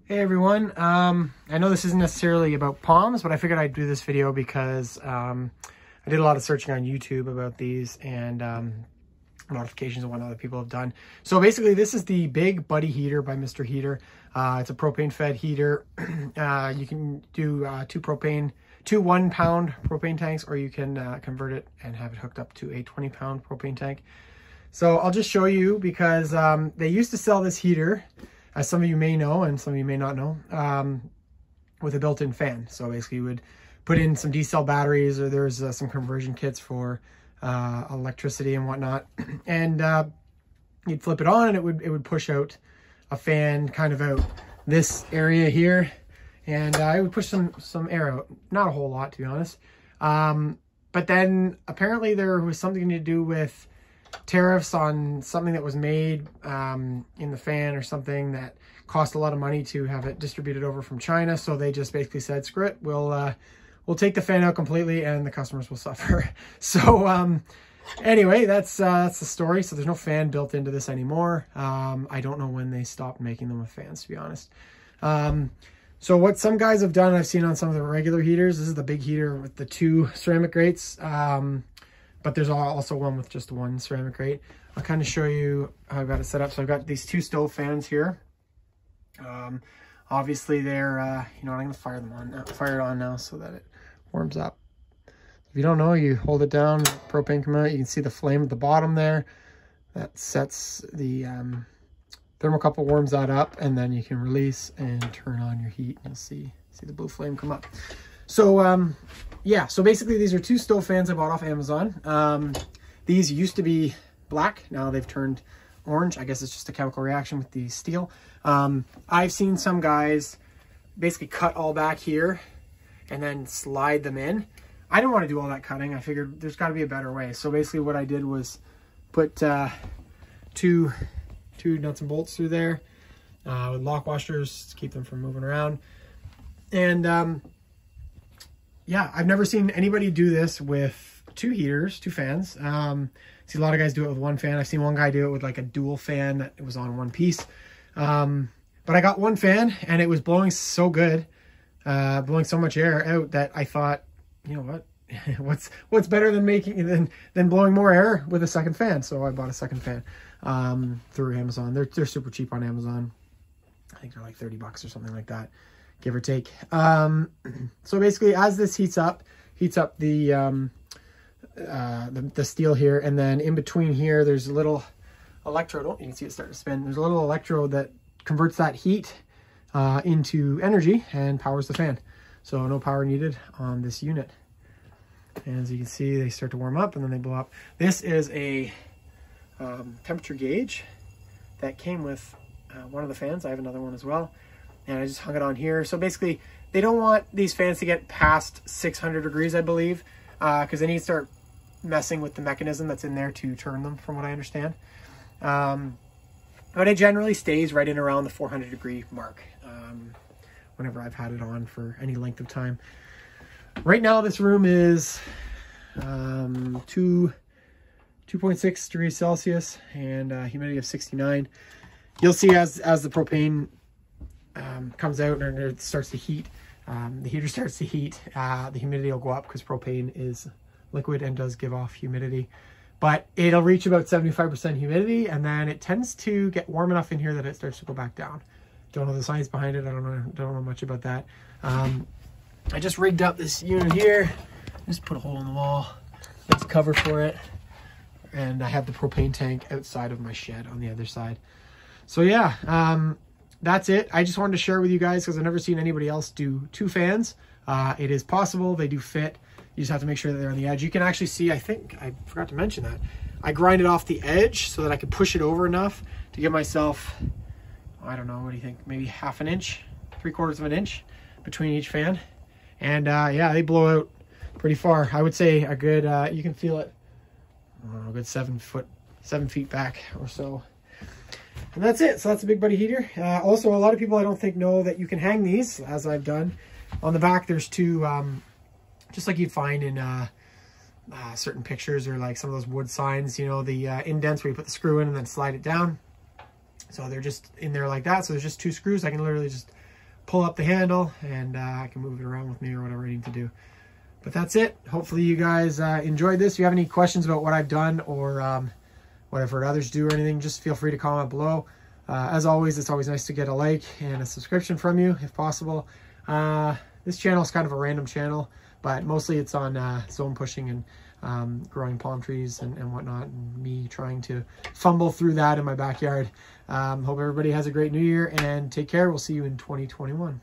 Hey everyone, I know this isn't necessarily about palms, but I figured I'd do this video because I did a lot of searching on YouTube about these and modifications and what other people have done. So basically this is the Big Buddy Heater by Mr. Heater. It's a propane fed heater. You can do two 1 pound propane tanks, or you can convert it and have it hooked up to a 20 pound propane tank. So I'll just show you because they used to sell this heater, as some of you may know and some of you may not know, with a built-in fan. So basically you would put in some D-cell batteries, or there's some conversion kits for electricity and whatnot. And you'd flip it on and it would push out a fan kind of out this area here. And it would push some air out. Not a whole lot, to be honest. But then apparently there was something to do with tariffs on something that was made in the fan or something that cost a lot of money to have it distributed over from China. So they just basically said, screw it, we'll take the fan out completely and the customers will suffer. So anyway, that's the story. So there's no fan built into this anymore. I don't know when they stopped making them with fans, to be honest. So what some guys have done, I've seen on some of the regular heaters, this is the big heater with the 2 ceramic grates. But there's also one with just 1 ceramic grate. I'll kind of show you how I've got it set up. So I've got these 2 stove fans here. Obviously they're, you know what, I'm gonna fire it on now so that it warms up. If you don't know, you hold it down, propane come out, you can see the flame at the bottom there. That sets the thermocouple, warms that up, and then you can release and turn on your heat and you'll see the blue flame come up. So yeah, so basically these are 2 stove fans I bought off Amazon. These used to be black, now they've turned orange. I guess it's just a chemical reaction with the steel. I've seen some guys basically cut all back here and then slide them in. I didn't want to do all that cutting. I figured there's got to be a better way. So basically what I did was put two nuts and bolts through there with lock washers to keep them from moving around. And yeah, I've never seen anybody do this with 2 heaters, 2 fans. See a lot of guys do it with 1 fan. I've seen one guy do it with like a dual fan that was on 1 piece. But I got 1 fan and it was blowing so good, blowing so much air out that I thought, you know what, what's better than blowing more air with a second fan? So I bought a second fan through Amazon. They're super cheap on Amazon. I think they're like 30 bucks or something like that, give or take. So basically as this heats up the steel here, and then in between here there's a little electrode. Oh, you can see it starting to spin. There's a little electrode that converts that heat into energy and powers the fan. So no power needed on this unit. And as you can see, they start to warm up and then they blow up. This is a temperature gauge that came with one of the fans. I have another one as well, and I just hung it on here. So basically they don't want these fans to get past 600 degrees, I believe, because then you start messing with the mechanism that's in there to turn them, from what I understand. But it generally stays right in around the 400 degree mark whenever I've had it on for any length of time. Right now this room is 2.6 degrees Celsius and humidity of 69. You'll see as the propane comes out and it starts to heat, the heater starts to heat, the humidity will go up because propane is liquid and does give off humidity. But it'll reach about 75% humidity, and then it tends to get warm enough in here that it starts to go back down. Don't know the science behind it. I don't know much about that. I just rigged up this unit here. Just put a hole in the wall. It's a cover for it. And I have the propane tank outside of my shed on the other side. So yeah, that's it. I just wanted to share with you guys because I've never seen anybody else do 2 fans. It is possible. They do fit. You just have to make sure that they're on the edge. You can actually see, I think I forgot to mention that, I grind it off the edge so that I could push it over enough to give myself, I don't know, what do you think, maybe half an inch, 3/4 of an inch between each fan. And yeah, they blow out pretty far. I would say a good, you can feel it, I don't know, a good 7 feet back or so. And that's it. So that's a Big Buddy heater. Also, a lot of people I don't think know that you can hang these, as I've done. On the back there's 2, just like you'd find in certain pictures or like some of those wood signs, you know, the indents where you put the screw in and then slide it down. So they're just in there like that. So there's just 2 screws. I can literally just pull up the handle and I can move it around with me or whatever I need to do. But that's it. Hopefully you guys enjoyed this. If you have any questions about what I've done or what I've heard others do or anything, just feel free to comment below. As always, it's always nice to get a like and a subscription from you if possible. This channel is kind of a random channel, but mostly it's on zone pushing and growing palm trees and whatnot, and me trying to fumble through that in my backyard. Hope everybody has a great new year and take care. We'll see you in 2021.